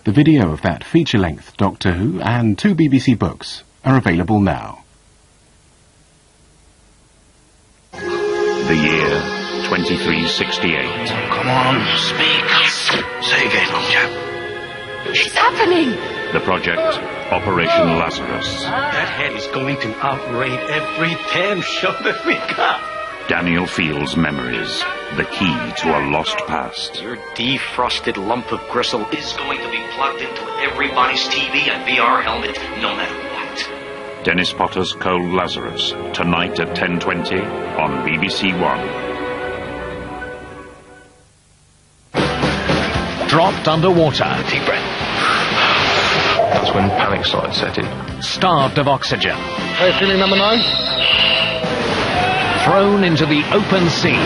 The video of that feature-length Doctor Who and 2 BBC books are available now. The year 2368. Come on, speak. Say again, old chap. It's happening! The project, Operation Lazarus. That head is going to outrate every damn show that we got. Daniel Field's memories, the key to a lost past. Your defrosted lump of gristle is going to be plugged into everybody's TV and VR helmet, no matter what. Dennis Potter's Cold Lazarus, tonight at 10:20 on BBC1. Dropped underwater. Deep breath. That's when panic started setting. Starved of oxygen. Hey, feeling number 9? Thrown into the open sea.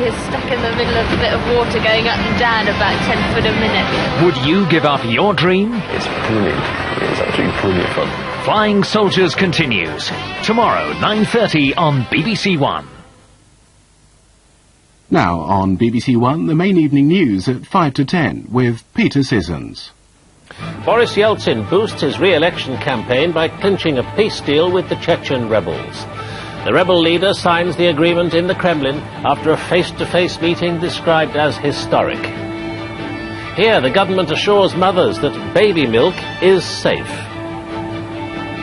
We're stuck in the middle of a bit of water going up and down about 10 foot a minute. Would you give up your dream? It's brilliant. It's actually brilliant fun. Flying Soldiers continues. Tomorrow, 9:30 on BBC1. Now on BBC1, the main evening news at 5 to 10 with Peter Sissons. Boris Yeltsin boosts his re-election campaign by clinching a peace deal with the Chechen rebels. The rebel leader signs the agreement in the Kremlin after a face-to-face meeting described as historic. Here, the government assures mothers that baby milk is safe.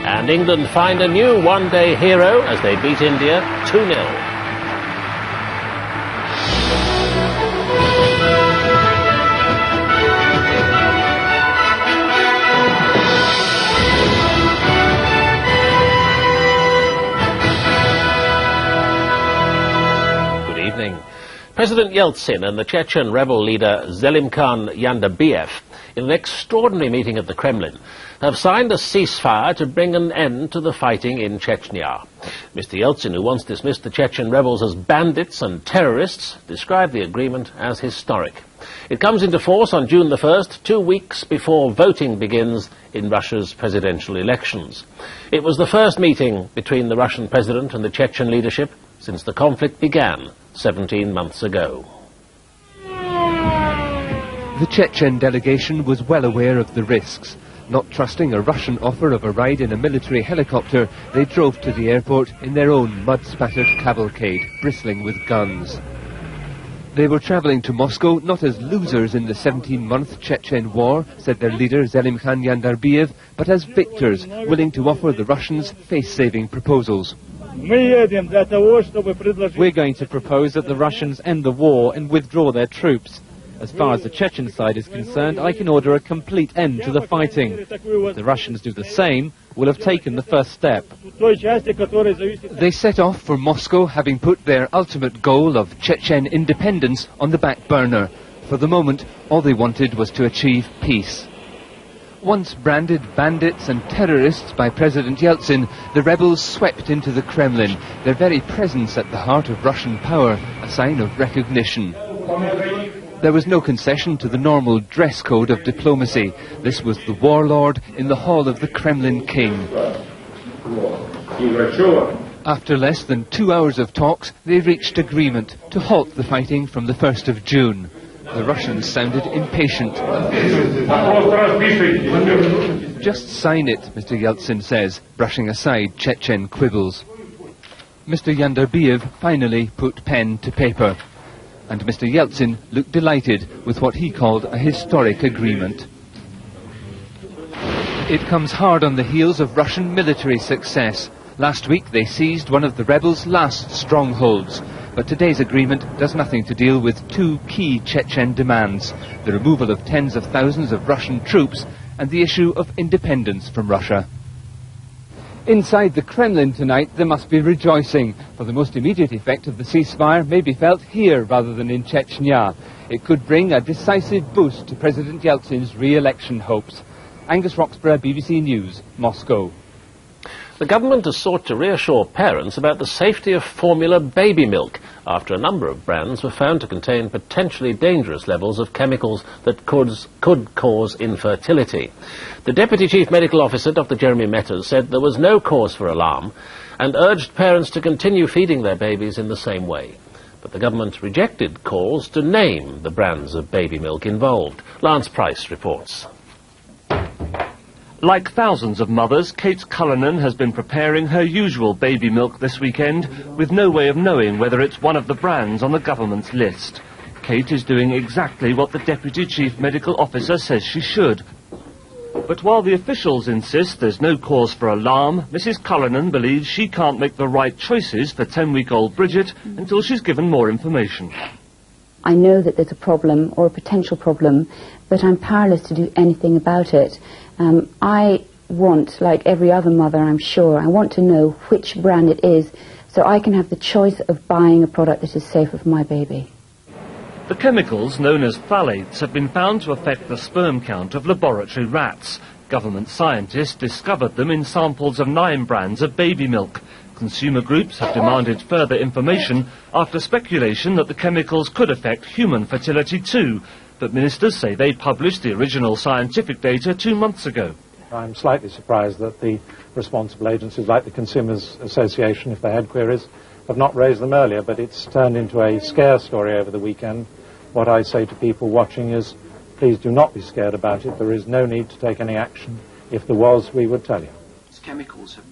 And England find a new one-day hero as they beat India 2-0. President Yeltsin and the Chechen rebel leader Zelimkhan Yandabeyev, in an extraordinary meeting at the Kremlin, have signed a ceasefire to bring an end to the fighting in Chechnya. Mr. Yeltsin, who once dismissed the Chechen rebels as bandits and terrorists, described the agreement as historic. It comes into force on June the 1st, 2 weeks before voting begins in Russia's presidential elections. It was the first meeting between the Russian president and the Chechen leadership since the conflict began 17 months ago. The Chechen delegation was well aware of the risks. Not trusting a Russian offer of a ride in a military helicopter, they drove to the airport in their own mud-spattered cavalcade, bristling with guns. They were travelling to Moscow not as losers in the 17-month Chechen war, said their leader Zelimkhan Yandabeyev, but as victors, willing to offer the Russians face-saving proposals. We're going to propose that the Russians end the war and withdraw their troops. As far as the Chechen side is concerned, I can order a complete end to the fighting. If the Russians do the same, we'll have taken the first step. They set off for Moscow, having put their ultimate goal of Chechen independence on the back burner. For the moment, all they wanted was to achieve peace. Once branded bandits and terrorists by President Yeltsin, the rebels swept into the Kremlin, their very presence at the heart of Russian power, a sign of recognition. There was no concession to the normal dress code of diplomacy. This was the warlord in the hall of the Kremlin king. After less than 2 hours of talks, they reached agreement to halt the fighting from the 1st of June. The Russians sounded impatient. Just sign it, Mr. Yeltsin says, brushing aside Chechen quibbles. Mr. Yandabeyev finally put pen to paper. And Mr. Yeltsin looked delighted with what he called a historic agreement. It comes hard on the heels of Russian military success. Last week they seized one of the rebels' last strongholds. But today's agreement does nothing to deal with 2 key Chechen demands: the removal of tens of thousands of Russian troops and the issue of independence from Russia. Inside the Kremlin tonight there must be rejoicing, for the most immediate effect of the ceasefire may be felt here rather than in Chechnya. It could bring a decisive boost to President Yeltsin's re-election hopes. Angus Roxburgh, BBC News, Moscow. The government has sought to reassure parents about the safety of formula baby milk after a number of brands were found to contain potentially dangerous levels of chemicals that could cause infertility. The Deputy Chief Medical Officer, Dr. Jeremy Metters, said there was no cause for alarm and urged parents to continue feeding their babies in the same way. But the government rejected calls to name the brands of baby milk involved. Lance Price reports. Like thousands of mothers, Kate Cullinan has been preparing her usual baby milk this weekend with no way of knowing whether it's one of the brands on the government's list. Kate is doing exactly what the Deputy Chief Medical Officer says she should. But while the officials insist there's no cause for alarm, Mrs. Cullinan believes she can't make the right choices for 10-week-old Bridget until she's given more information. I know that there's a problem or a potential problem, but I'm powerless to do anything about it. I want, like every other mother I'm sure, I want to know which brand it is so I can have the choice of buying a product that is safer for my baby. The chemicals, known as phthalates, have been found to affect the sperm count of laboratory rats. Government scientists discovered them in samples of 9 brands of baby milk. Consumer groups have demanded further information after speculation that the chemicals could affect human fertility too. But ministers say they published the original scientific data 2 months ago. I'm slightly surprised that the responsible agencies like the Consumers Association, if they had queries, have not raised them earlier, but it's turned into a scare story over the weekend. What I say to people watching is, please do not be scared about it. There is no need to take any action. If there was, we would tell you.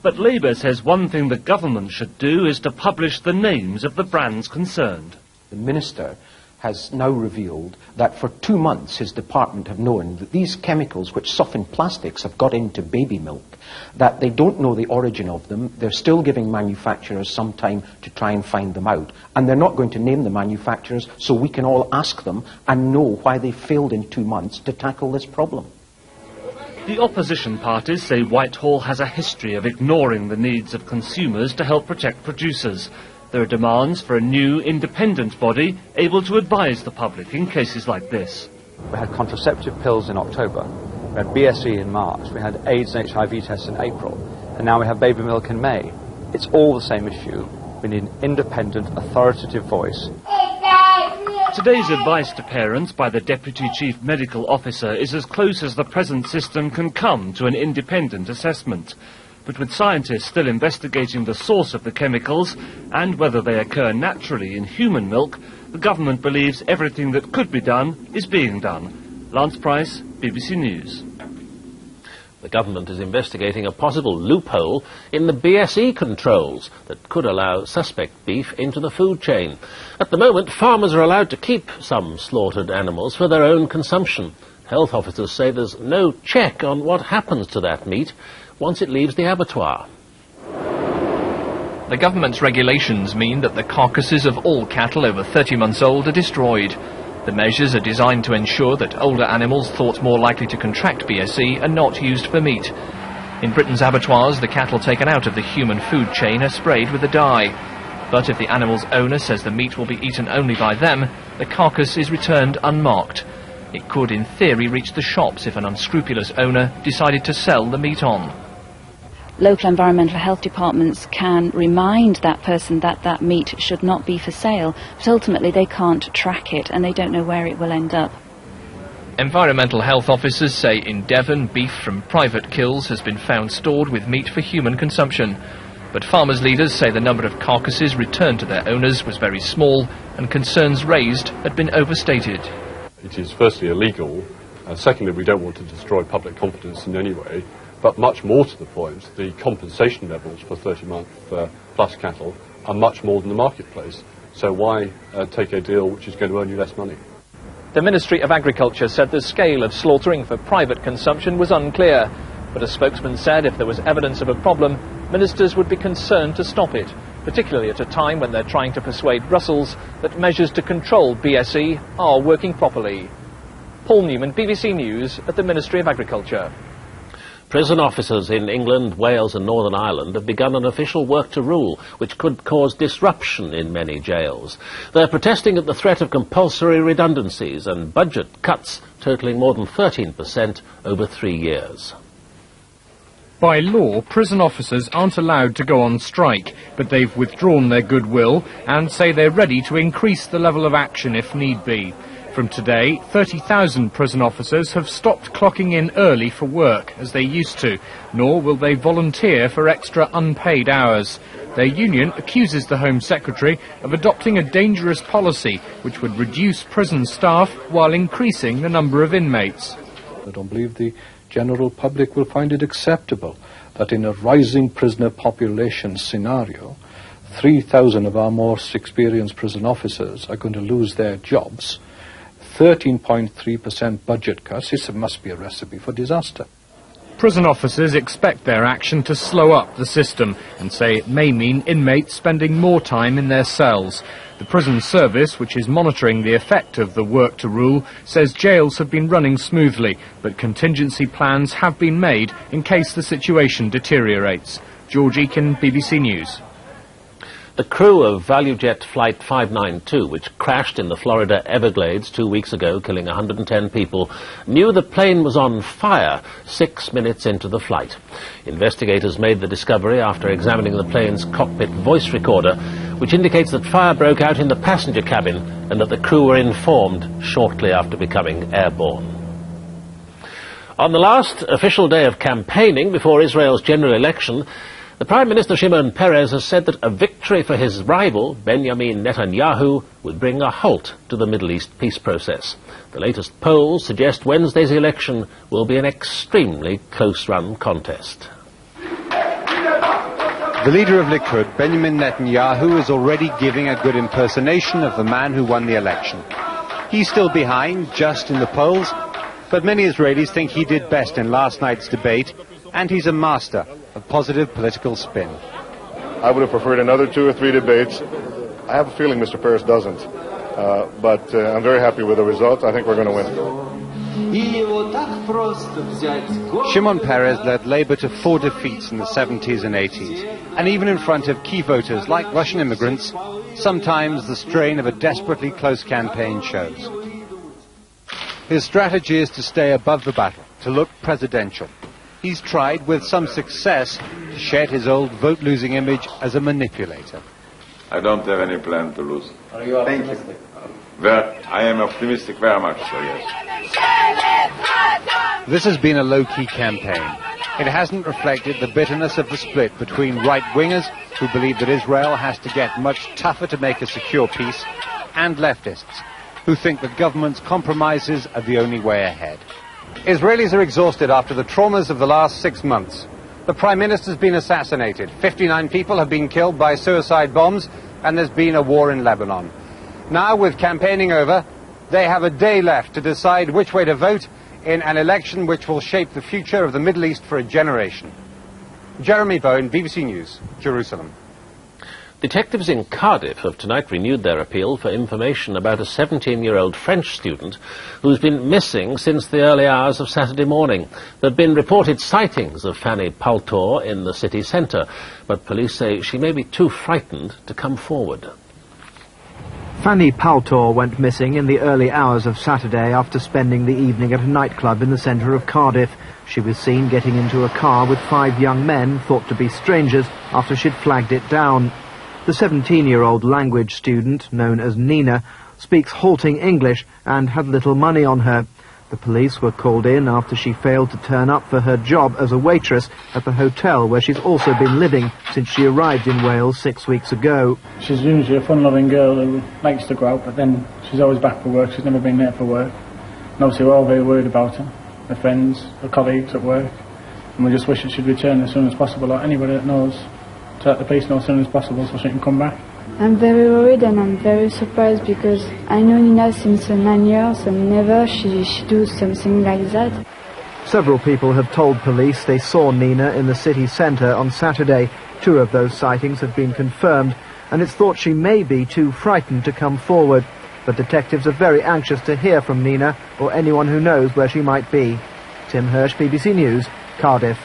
But Labour says one thing the government should do is to publish the names of the brands concerned. The Minister has now revealed that for 2 months his department have known that these chemicals which soften plastics have got into baby milk, that they don't know the origin of them, they're still giving manufacturers some time to try and find them out, and they're not going to name the manufacturers so we can all ask them and know why they failed in 2 months to tackle this problem. The opposition parties say Whitehall has a history of ignoring the needs of consumers to help protect producers. There are demands for a new independent body able to advise the public in cases like this. We had contraceptive pills in October, we had BSE in March, we had AIDS and HIV tests in April, and now we have baby milk in May. It's all the same issue. We need an independent, authoritative voice. Today's advice to parents by the Deputy Chief Medical Officer is as close as the present system can come to an independent assessment. But with scientists still investigating the source of the chemicals and whether they occur naturally in human milk, the government believes everything that could be done is being done. Lance Price, BBC News. The government is investigating a possible loophole in the BSE controls that could allow suspect beef into the food chain. At the moment, farmers are allowed to keep some slaughtered animals for their own consumption. Health officers say there's no check on what happens to that meat once it leaves the abattoir. The government's regulations mean that the carcasses of all cattle over 30 months old are destroyed. The measures are designed to ensure that older animals thought more likely to contract BSE are not used for meat. In Britain's abattoirs, the cattle taken out of the human food chain are sprayed with a dye. But if the animal's owner says the meat will be eaten only by them, the carcass is returned unmarked. It could, in theory, reach the shops if an unscrupulous owner decided to sell the meat on. Local environmental health departments can remind that person that that meat should not be for sale, but ultimately they can't track it and they don't know where it will end up. Environmental health officers say in Devon, beef from private kills has been found stored with meat for human consumption. But farmers' leaders say the number of carcasses returned to their owners was very small and concerns raised had been overstated. It is firstly illegal, secondly we don't want to destroy public confidence in any way, but much more to the point, the compensation levels for 30-month plus cattle are much more than the marketplace. So why take a deal which is going to earn you less money? The Ministry of Agriculture said the scale of slaughtering for private consumption was unclear, but a spokesman said if there was evidence of a problem, ministers would be concerned to stop it, particularly at a time when they're trying to persuade Brussels that measures to control BSE are working properly. Paul Newman, BBC News at the Ministry of Agriculture. Prison officers in England, Wales and Northern Ireland have begun an official work to rule, which could cause disruption in many jails. They're protesting at the threat of compulsory redundancies and budget cuts totalling more than 13% over 3 years. By law, prison officers aren't allowed to go on strike, but they've withdrawn their goodwill and say they're ready to increase the level of action if need be. From today, 30,000 prison officers have stopped clocking in early for work, as they used to, nor will they volunteer for extra unpaid hours. Their union accuses the Home Secretary of adopting a dangerous policy which would reduce prison staff while increasing the number of inmates. I don't believe the general public will find it acceptable that in a rising prisoner population scenario, 3,000 of our most experienced prison officers are going to lose their jobs. 13.3% budget cuts, it must be a recipe for disaster. Prison officers expect their action to slow up the system and say it may mean inmates spending more time in their cells. The prison service, which is monitoring the effect of the work to rule, says jails have been running smoothly, but contingency plans have been made in case the situation deteriorates. George Eakin, BBC News. The crew of ValueJet Flight 592, which crashed in the Florida Everglades 2 weeks ago, killing 110 people, knew the plane was on fire 6 minutes into the flight. Investigators made the discovery after examining the plane's cockpit voice recorder, which indicates that fire broke out in the passenger cabin and that the crew were informed shortly after becoming airborne. On the last official day of campaigning before Israel's general election, the Prime Minister Shimon Peres has said that a victory for his rival, Benjamin Netanyahu, would bring a halt to the Middle East peace process. The latest polls suggest Wednesday's election will be an extremely close-run contest. The leader of Likud, Benjamin Netanyahu, is already giving a good impersonation of the man who won the election. He's still behind, just in the polls, but many Israelis think he did best in last night's debate, and he's a master of positive political spin. I would have preferred another 2 or 3 debates. I have a feeling Mr. Peres doesn't, but I'm very happy with the result. I think we're going to win. Shimon Peres led Labour to 4 defeats in the 70s and 80s, and even in front of key voters like Russian immigrants, sometimes the strain of a desperately close campaign shows. His strategy is to stay above the battle, to look presidential. He's tried, with some success, to shed his old vote-losing image as a manipulator. I don't have any plan to lose. Are you optimistic? Thank you. I am optimistic very much, so yes. This has been a low-key campaign. It hasn't reflected the bitterness of the split between right-wingers, who believe that Israel has to get much tougher to make a secure peace, and leftists, who think that government's compromises are the only way ahead. Israelis are exhausted after the traumas of the last 6 months. The Prime Minister's been assassinated, 59 people have been killed by suicide bombs, and there's been a war in Lebanon. Now, with campaigning over, they have a day left to decide which way to vote in an election which will shape the future of the Middle East for a generation. Jeremy Bowen, BBC News, Jerusalem. Detectives in Cardiff have tonight renewed their appeal for information about a 17-year-old French student who's been missing since the early hours of Saturday morning. There have been reported sightings of Fanny Paltor in the city centre, but police say she may be too frightened to come forward. Fanny Paltor went missing in the early hours of Saturday after spending the evening at a nightclub in the centre of Cardiff. She was seen getting into a car with 5 young men, thought to be strangers, after she'd flagged it down. The 17-year-old language student, known as Nina, speaks halting English and had little money on her. The police were called in after she failed to turn up for her job as a waitress at the hotel where she's also been living since she arrived in Wales 6 weeks ago. She's usually a fun-loving girl who likes to go out, but then she's always back for work. She's never been there for work. And obviously we're all very worried about her, her friends, her colleagues at work. And we just wish it should return as soon as possible, or anybody that knows, to let the police know as soon as possible so she can come back. I'm very worried and I'm very surprised because I know Nina since 9 years and never she do something like that. Several people have told police they saw Nina in the city centre on Saturday. 2 of those sightings have been confirmed, and it's thought she may be too frightened to come forward. But detectives are very anxious to hear from Nina or anyone who knows where she might be. Tim Hirsch, BBC News, Cardiff.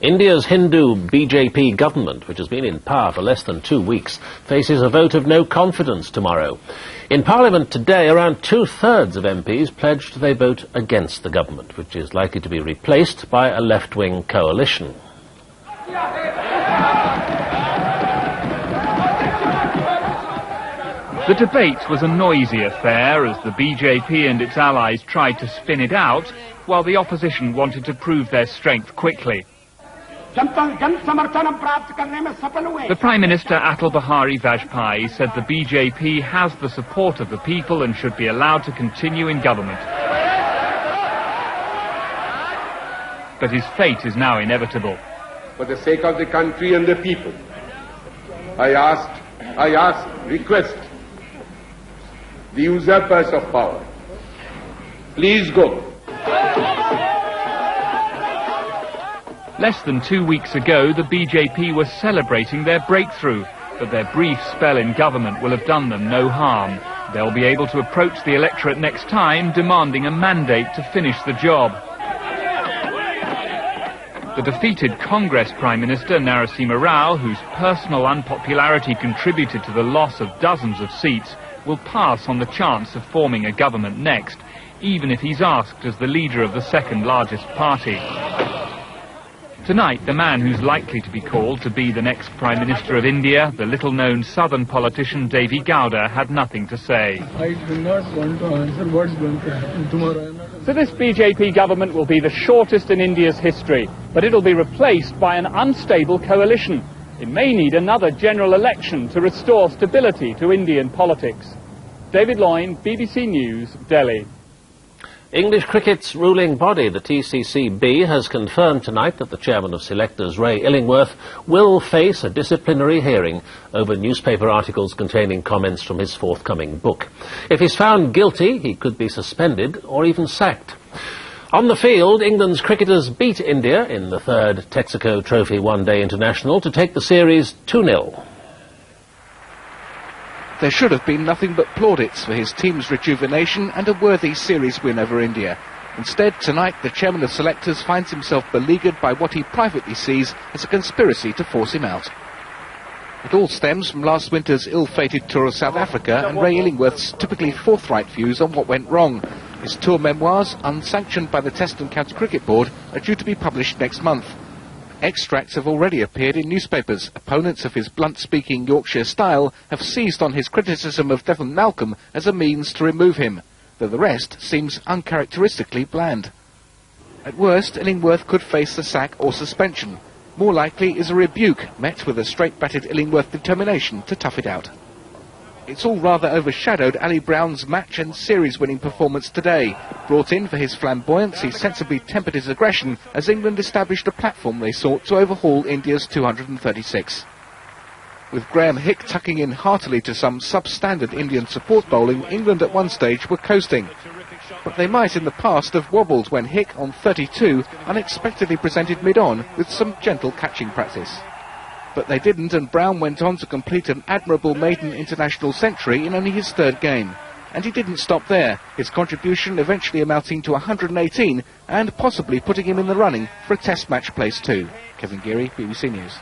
India's Hindu BJP government, which has been in power for less than 2 weeks, faces a vote of no confidence tomorrow. In Parliament today, around 2/3 of MPs pledged they vote against the government, which is likely to be replaced by a left-wing coalition. The debate was a noisy affair as the BJP and its allies tried to spin it out, while the opposition wanted to prove their strength quickly. The Prime Minister Atal Bihari Vajpayee said the BJP has the support of the people and should be allowed to continue in government. but his fate is now inevitable. For the sake of the country and the people, I request the usurpers of power, please go. Less than 2 weeks ago, the BJP were celebrating their breakthrough, but their brief spell in government will have done them no harm. They'll be able to approach the electorate next time, demanding a mandate to finish the job. The defeated Congress Prime Minister Narasimha Rao, whose personal unpopularity contributed to the loss of dozens of seats, will pass on the chance of forming a government next, even if he's asked as the leader of the second largest party. Tonight, the man who's likely to be called to be the next Prime Minister of India, the little-known southern politician Devi Gowda, had nothing to say. I do not want to answer what's going to happen tomorrow. So this BJP government will be the shortest in India's history, but it'll be replaced by an unstable coalition. It may need another general election to restore stability to Indian politics. David Loyne, BBC News, Delhi. English cricket's ruling body, the TCCB, has confirmed tonight that the chairman of selectors, Ray Illingworth, will face a disciplinary hearing over newspaper articles containing comments from his forthcoming book. If he's found guilty, he could be suspended or even sacked. On the field, England's cricketers beat India in the third Texaco Trophy One-Day International to take the series 2-0. There should have been nothing but plaudits for his team's rejuvenation and a worthy series win over India. Instead, tonight, the chairman of selectors finds himself beleaguered by what he privately sees as a conspiracy to force him out. It all stems from last winter's ill-fated tour of South Africa and Ray Illingworth's typically forthright views on what went wrong. His tour memoirs, unsanctioned by the Test and County Cricket Board, are due to be published next month. Extracts have already appeared in newspapers. Opponents of his blunt-speaking Yorkshire style have seized on his criticism of Devon Malcolm as a means to remove him, though the rest seems uncharacteristically bland. At worst, Illingworth could face the sack or suspension. More likely is a rebuke, met with a straight-batted Illingworth determination to tough it out. It's all rather overshadowed Ali Brown's match and series-winning performance today. Brought in for his flamboyance, he sensibly tempered his aggression as England established a platform they sought to overhaul India's 236. With Graham Hick tucking in heartily to some substandard Indian support bowling, England at one stage were coasting. But they might in the past have wobbled when Hick, on 32, unexpectedly presented mid-on with some gentle catching practice. But they didn't, and Brown went on to complete an admirable maiden international century in only his third game. And he didn't stop there, his contribution eventually amounting to 118 and possibly putting him in the running for a Test match place too. Kevin Geary, BBC News.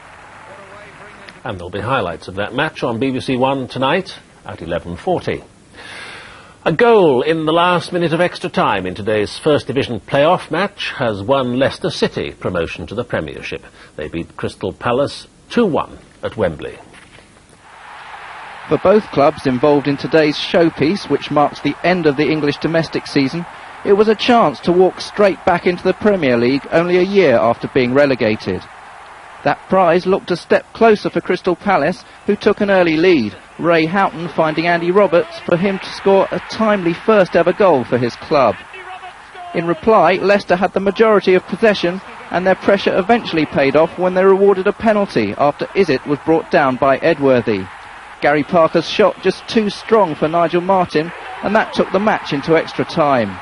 And there'll be highlights of that match on BBC1 tonight at 11:40. A goal in the last minute of extra time in today's First Division playoff match has won Leicester City promotion to the Premiership. They beat Crystal Palace 2-1 at Wembley. For both clubs involved in today's showpiece, which marks the end of the English domestic season, it was a chance to walk straight back into the Premier League only a year after being relegated. That prize looked a step closer for Crystal Palace, who took an early lead, Ray Houghton finding Andy Roberts for him to score a timely first ever goal for his club. In reply, Leicester had the majority of possession, and their pressure eventually paid off when they rewarded a penalty after Izzet was brought down by Edworthy. Gary Parker's shot just too strong for Nigel Martin, and that took the match into extra time.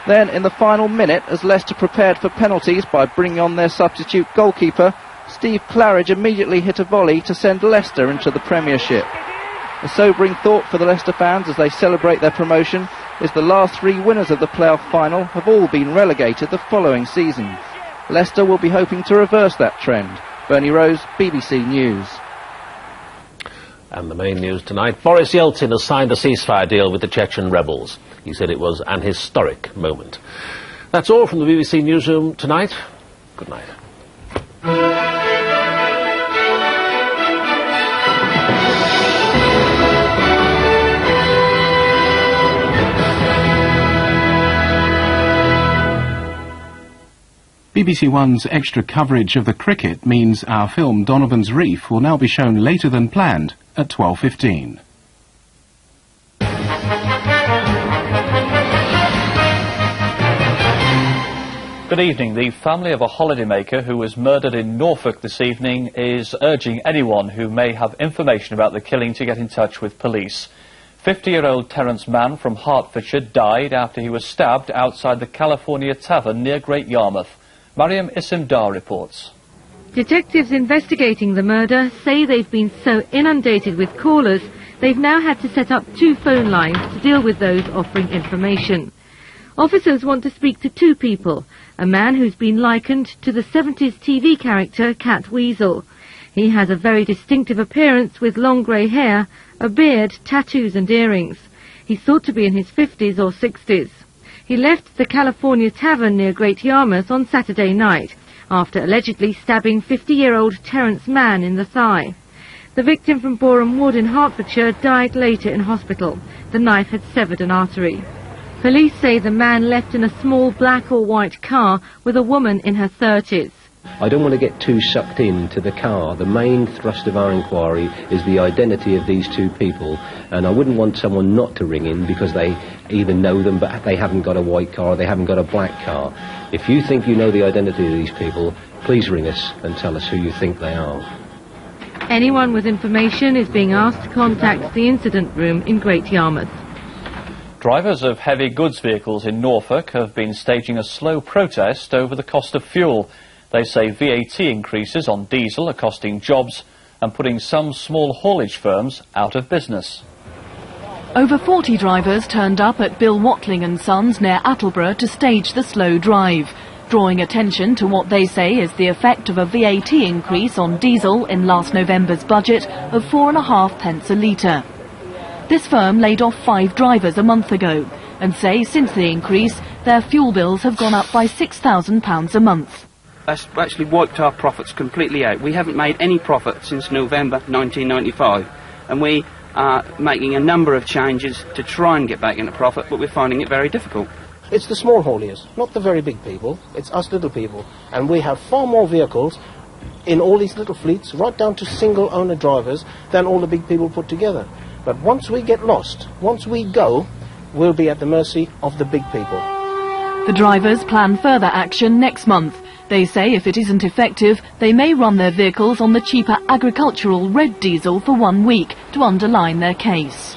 Then, in the final minute, as Leicester prepared for penalties by bringing on their substitute goalkeeper, Steve Claridge immediately hit a volley to send Leicester into the Premiership. A sobering thought for the Leicester fans as they celebrate their promotion is the last three winners of the playoff final have all been relegated the following season. Leicester will be hoping to reverse that trend. Bernie Rose, BBC News. And the main news tonight, Boris Yeltsin has signed a ceasefire deal with the Chechen rebels. He said it was an historic moment. That's all from the BBC Newsroom tonight. Good night. BBC One's extra coverage of the cricket means our film Donovan's Reef will now be shown later than planned at 12:15. Good evening. The family of a holidaymaker who was murdered in Norfolk this evening is urging anyone who may have information about the killing to get in touch with police. 50-year-old Terence Mann from Hertfordshire died after he was stabbed outside the California Tavern near Great Yarmouth. Mariam Isimdar reports. Detectives investigating the murder say they've been so inundated with callers, they've now had to set up 2 phone lines to deal with those offering information. Officers want to speak to 2 people, a man who's been likened to the 70s TV character Cat Weasel. He has a very distinctive appearance with long grey hair, a beard, tattoos and earrings. He's thought to be in his 50s or 60s. He left the California Tavern near Great Yarmouth on Saturday night, after allegedly stabbing 50-year-old Terence Mann in the thigh. The victim from Boreham Wood in Hertfordshire died later in hospital. The knife had severed an artery. Police say the man left in a small black or white car with a woman in her 30s. I don't want to get too sucked into the car. The main thrust of our inquiry is the identity of these 2 people, and I wouldn't want someone not to ring in because they either know them but they haven't got a white car or they haven't got a black car. If you think you know the identity of these people, please ring us and tell us who you think they are. Anyone with information is being asked to contact the incident room in Great Yarmouth. Drivers of heavy goods vehicles in Norfolk have been staging a slow protest over the cost of fuel. They say VAT increases on diesel are costing jobs and putting some small haulage firms out of business. Over 40 drivers turned up at Bill Watling and Sons near Attleborough to stage the slow drive, drawing attention to what they say is the effect of a VAT increase on diesel in last November's budget of 4.5p a litre. This firm laid off 5 drivers a month ago and say since the increase their fuel bills have gone up by £6,000 a month. That's actually wiped our profits completely out. We haven't made any profit since November 1995, and we are making a number of changes to try and get back into profit, but we're finding it very difficult. It's the small hauliers, not the very big people. It's us little people, and we have far more vehicles in all these little fleets, right down to single owner drivers, than all the big people put together. But once we get lost, once we go, we'll be at the mercy of the big people. The drivers plan further action next month. They say if it isn't effective, they may run their vehicles on the cheaper agricultural red diesel for 1 week to underline their case.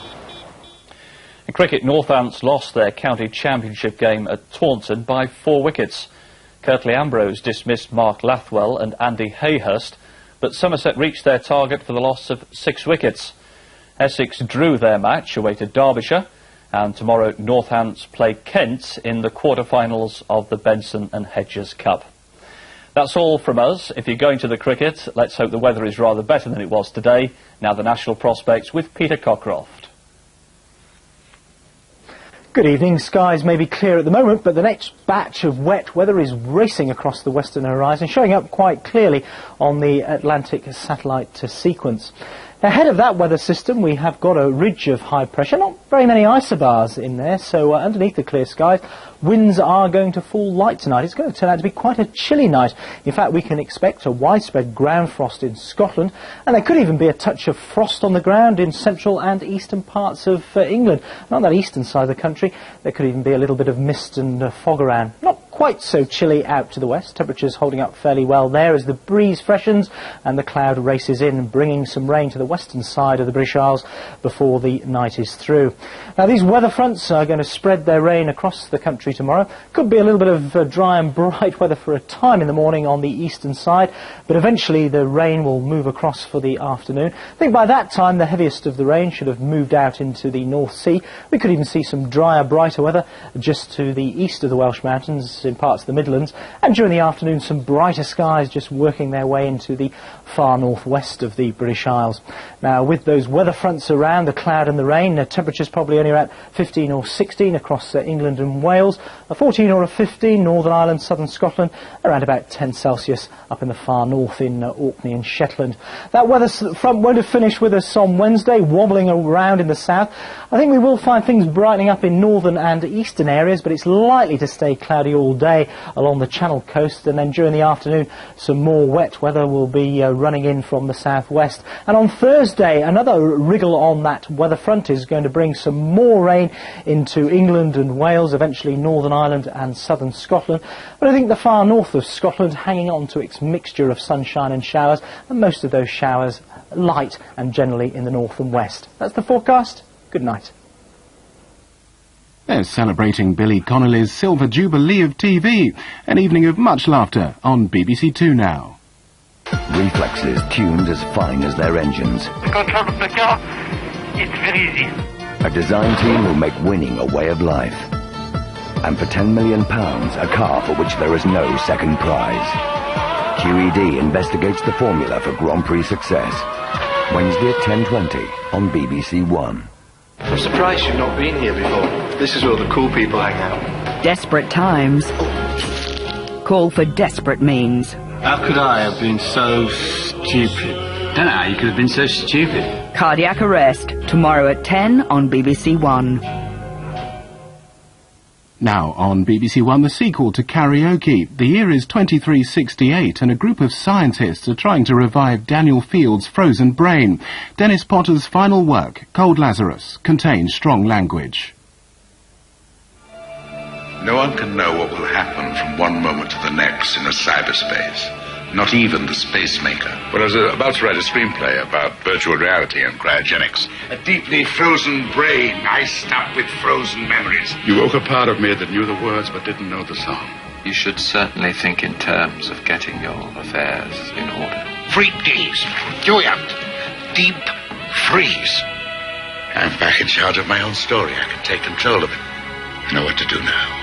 In cricket, Northants lost their county championship game at Taunton by 4 wickets. Kirtley Ambrose dismissed Mark Lathwell and Andy Hayhurst, but Somerset reached their target for the loss of 6 wickets. Essex drew their match away to Derbyshire, and tomorrow Northants play Kent in the quarter-finals of the Benson and Hedges Cup. That's all from us. If you're going to the cricket, let's hope the weather is rather better than it was today. Now the national prospects with Peter Cockcroft. Good evening. Skies may be clear at the moment, but the next batch of wet weather is racing across the western horizon, showing up quite clearly on the Atlantic satellite sequence. Ahead of that weather system, we have got a ridge of high pressure, not very many isobars in there, so underneath the clear skies, winds are going to fall light tonight. It's going to turn out to be quite a chilly night. In fact, we can expect a widespread ground frost in Scotland, and there could even be a touch of frost on the ground in central and eastern parts of England. And on that eastern side of the country, there could even be a little bit of mist and fog around. Not quite so chilly out to the west. Temperatures holding up fairly well there as the breeze freshens and the cloud races in, bringing some rain to the western side of the British Isles before the night is through. Now, these weather fronts are going to spread their rain across the country tomorrow. Could be a little bit of dry and bright weather for a time in the morning on the eastern side, but eventually the rain will move across for the afternoon. I think by that time the heaviest of the rain should have moved out into the North Sea. We could even see some drier, brighter weather just to the east of the Welsh Mountains in parts of the Midlands, and during the afternoon some brighter skies just working their way into the far northwest of the British Isles. Now, with those weather fronts around, the cloud and the rain, the temperatures probably only around 15 or 16 across England and Wales, a 14 or a 15 Northern Ireland, southern Scotland, around about 10 Celsius up in the far north in Orkney and Shetland. That weather front won't have finished with us on Wednesday, wobbling around in the south. I think we will find things brightening up in northern and eastern areas, but it's likely to stay cloudy all day along the Channel coast, and then during the afternoon some more wet weather will be running in from the southwest. And on Thursday, another wriggle on that weather front is going to bring some more rain into England and Wales, eventually Northern Ireland and southern Scotland. But I think the far north of Scotland hanging on to its mixture of sunshine and showers, and most of those showers light and generally in the north and west. That's the forecast. Good night. They're celebrating Billy Connolly's Silver Jubilee of TV, an evening of much laughter on BBC2 now. Reflexes tuned as fine as their engines. The control of the car, it's very easy. A design team will make winning a way of life. And for £10 million, a car for which there is no second prize. QED investigates the formula for Grand Prix success. Wednesday at 10:20 on BBC1. I'm surprised you've not been here before. This is where the cool people hang out. Desperate times call for desperate means. How could I have been so stupid? Don't know how you could have been so stupid. Cardiac Arrest, tomorrow at 10 on BBC1. Now on BBC1, the sequel to Karaoke. The year is 2368 and a group of scientists are trying to revive Daniel Field's frozen brain. Dennis Potter's final work, Cold Lazarus, contains strong language. No one can know what will happen from one moment to the next in a cyberspace. Not even the space maker. Well, I was about to write a screenplay about virtual reality and cryogenics. A deeply frozen brain, iced up with frozen memories. You woke a part of me that knew the words but didn't know the song. You should certainly think in terms of getting your affairs in order. 3 days. Juliant. Deep freeze. I'm back in charge of my own story. I can take control of it. I know what to do now.